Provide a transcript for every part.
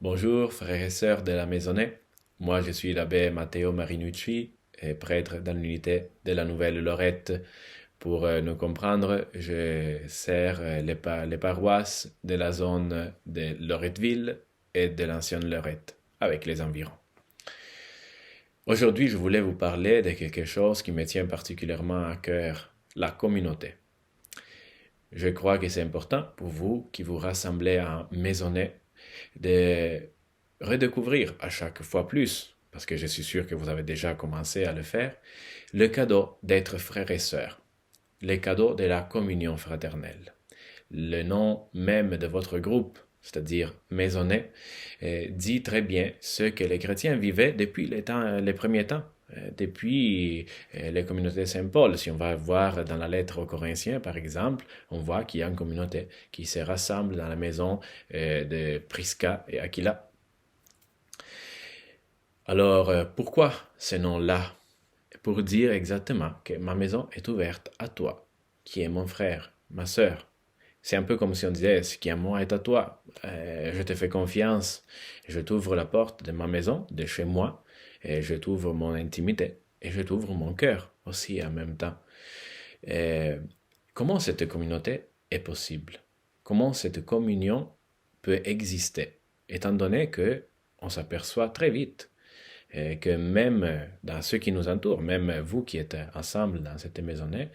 Bonjour frères et sœurs de la Maisonnée. Moi je suis l'abbé Matteo Marinucci, et prêtre dans l'unité de la Nouvelle-Lorette. Pour nous comprendre, je sers les paroisses de la zone de Loretteville et de l'ancienne Lorette, avec les environs. Aujourd'hui, je voulais vous parler de quelque chose qui me tient particulièrement à cœur, la communauté. Je crois que c'est important pour vous qui vous rassemblez en Maisonnée de redécouvrir à chaque fois plus, parce que je suis sûr que vous avez déjà commencé à le faire, le cadeau d'être frères et sœurs, le cadeau de la communion fraternelle. Le nom même de votre groupe, c'est-à-dire Maisonnée, dit très bien ce que les chrétiens vivaient depuis les premiers temps. Depuis les communautés Saint-Paul, si on va voir dans la lettre aux Corinthiens, par exemple, on voit qu'il y a une communauté qui se rassemble dans la maison de Prisca et Aquila. Alors, pourquoi ce nom-là? Pour dire exactement que ma maison est ouverte à toi, qui est mon frère, ma sœur. C'est un peu comme si on disait, ce qui est à moi est à toi. Je te fais confiance. Je t'ouvre la porte de ma maison, de chez moi, et je t'ouvre mon intimité, et je t'ouvre mon cœur aussi en même temps. Et comment cette communauté est possible? Comment cette communion peut exister? Étant donné que on s'aperçoit très vite que même dans ceux qui nous entourent, même vous qui êtes ensemble dans cette maisonnée,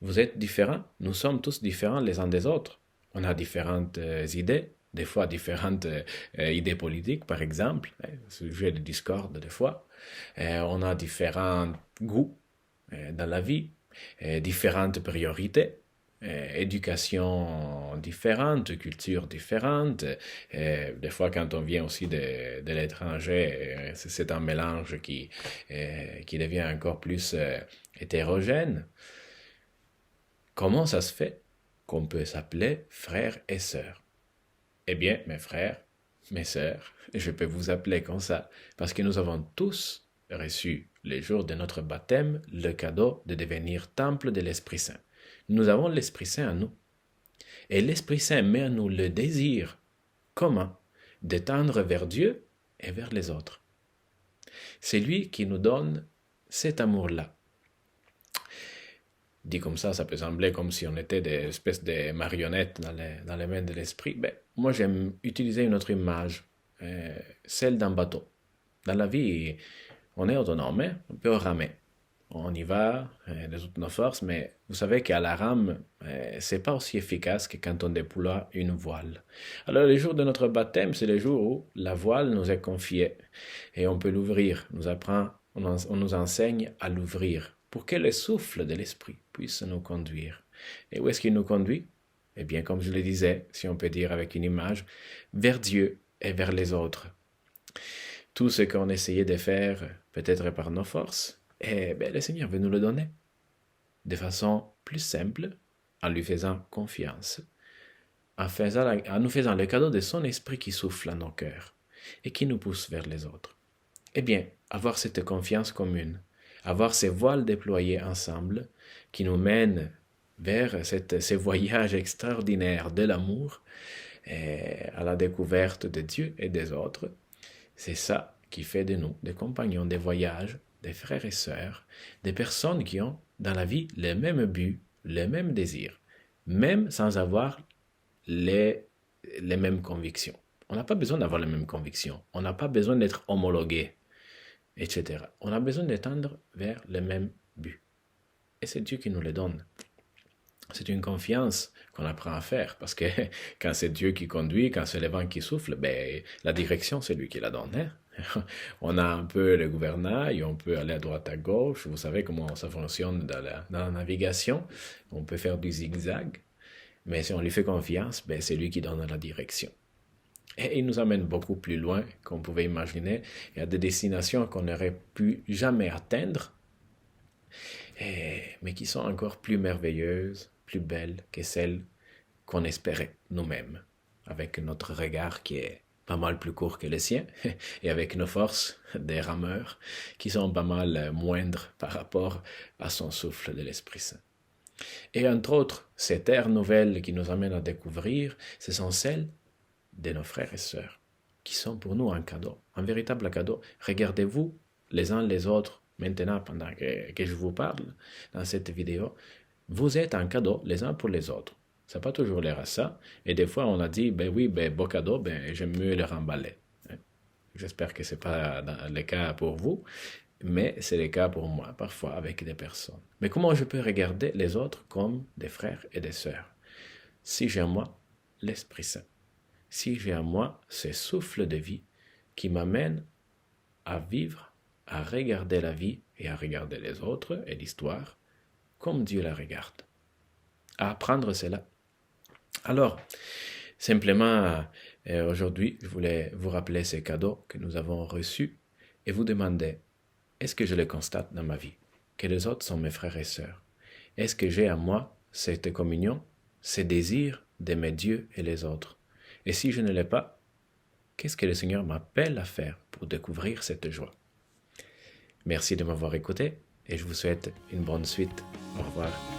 vous êtes différents. Nous sommes tous différents les uns des autres. On a différentes idées, des fois différentes idées politiques, par exemple, sujet de discorde des fois. On a différents goûts dans la vie, différentes priorités. Éducation différente, culture différente. Des fois, quand on vient aussi de l'étranger, c'est un mélange qui devient encore plus hétérogène. Comment ça se fait qu'on peut s'appeler frères et sœurs? Eh bien, mes frères, mes sœurs, je peux vous appeler comme ça, parce que nous avons tous reçu, le jour de notre baptême, le cadeau de devenir temple de l'Esprit Saint. Nous avons l'Esprit Saint en nous. Et l'Esprit Saint met en nous le désir commun de tendre vers Dieu et vers les autres. C'est lui qui nous donne cet amour-là. Dit comme ça peut sembler comme si on était des espèces de marionnettes dans les mains de l'Esprit. Ben, moi, j'aime utiliser une autre image, celle d'un bateau. Dans la vie, on est autonome, hein? On peut ramer. On y va de toutes nos forces, mais vous savez qu'à la rame, c'est pas aussi efficace que quand on déploie une voile. Alors, le jour de notre baptême, c'est le jour où la voile nous est confiée et on peut l'ouvrir. On nous enseigne à l'ouvrir pour que le souffle de l'esprit puisse nous conduire. Et où est-ce qu'il nous conduit? Eh bien, comme je le disais, si on peut dire avec une image, vers Dieu et vers les autres. Tout ce qu'on essayait de faire, peut-être par nos forces, le Seigneur veut nous le donner de façon plus simple, en lui faisant confiance, en nous faisant le cadeau de son esprit qui souffle en nos cœurs et qui nous pousse vers les autres. Eh bien, avoir cette confiance commune, avoir ces voiles déployées ensemble qui nous mènent vers ces voyages extraordinaires de l'amour et à la découverte de Dieu et des autres, c'est ça qui fait de nous des compagnons des voyages, des frères et sœurs, des personnes qui ont dans la vie les mêmes buts, les mêmes désirs, même sans avoir les mêmes convictions. On n'a pas besoin d'avoir les mêmes convictions, on n'a pas besoin d'être homologué, etc. On a besoin de tendre vers le même but. Et c'est Dieu qui nous le donne. C'est une confiance qu'on apprend à faire, parce que quand c'est Dieu qui conduit, quand c'est le vent qui souffle, la direction, c'est lui qui la donne. Hein? On a un peu le gouvernail, on peut aller à droite, à gauche, vous savez comment ça fonctionne dans la navigation, on peut faire du zigzag, mais si on lui fait confiance, c'est lui qui donne la direction. Et il nous amène beaucoup plus loin qu'on pouvait imaginer, et à des destinations qu'on n'aurait pu jamais atteindre, mais qui sont encore plus merveilleuses, plus belles que celles qu'on espérait nous-mêmes, avec notre regard qui est pas mal plus court que le sien, et avec nos forces des rameurs qui sont pas mal moindres par rapport à son souffle de l'Esprit Saint. Et entre autres, ces terres nouvelles qui nous amènent à découvrir, ce sont celles de nos frères et sœurs, qui sont pour nous un cadeau, un véritable cadeau. Regardez-vous les uns les autres maintenant pendant que je vous parle dans cette vidéo. Vous êtes un cadeau les uns pour les autres. Ça n'a pas toujours l'air à ça. Et des fois, on a dit, ben oui, ben beau cadeau, ben j'aime mieux le remballer. J'espère que ce n'est pas le cas pour vous, mais c'est le cas pour moi, parfois avec des personnes. Mais comment je peux regarder les autres comme des frères et des sœurs? Si j'ai en moi l'Esprit Saint, si j'ai en moi ce souffle de vie qui m'amène à vivre, à regarder la vie et à regarder les autres et l'histoire comme Dieu la regarde, à apprendre cela. Alors, simplement, aujourd'hui, je voulais vous rappeler ces cadeaux que nous avons reçus et vous demander, est-ce que je les constate dans ma vie? Que les autres sont mes frères et sœurs? Est-ce que j'ai en moi cette communion, ce désir d'aimer Dieu et les autres? Et si je ne l'ai pas, qu'est-ce que le Seigneur m'appelle à faire pour découvrir cette joie? Merci de m'avoir écouté et je vous souhaite une bonne suite. Au revoir.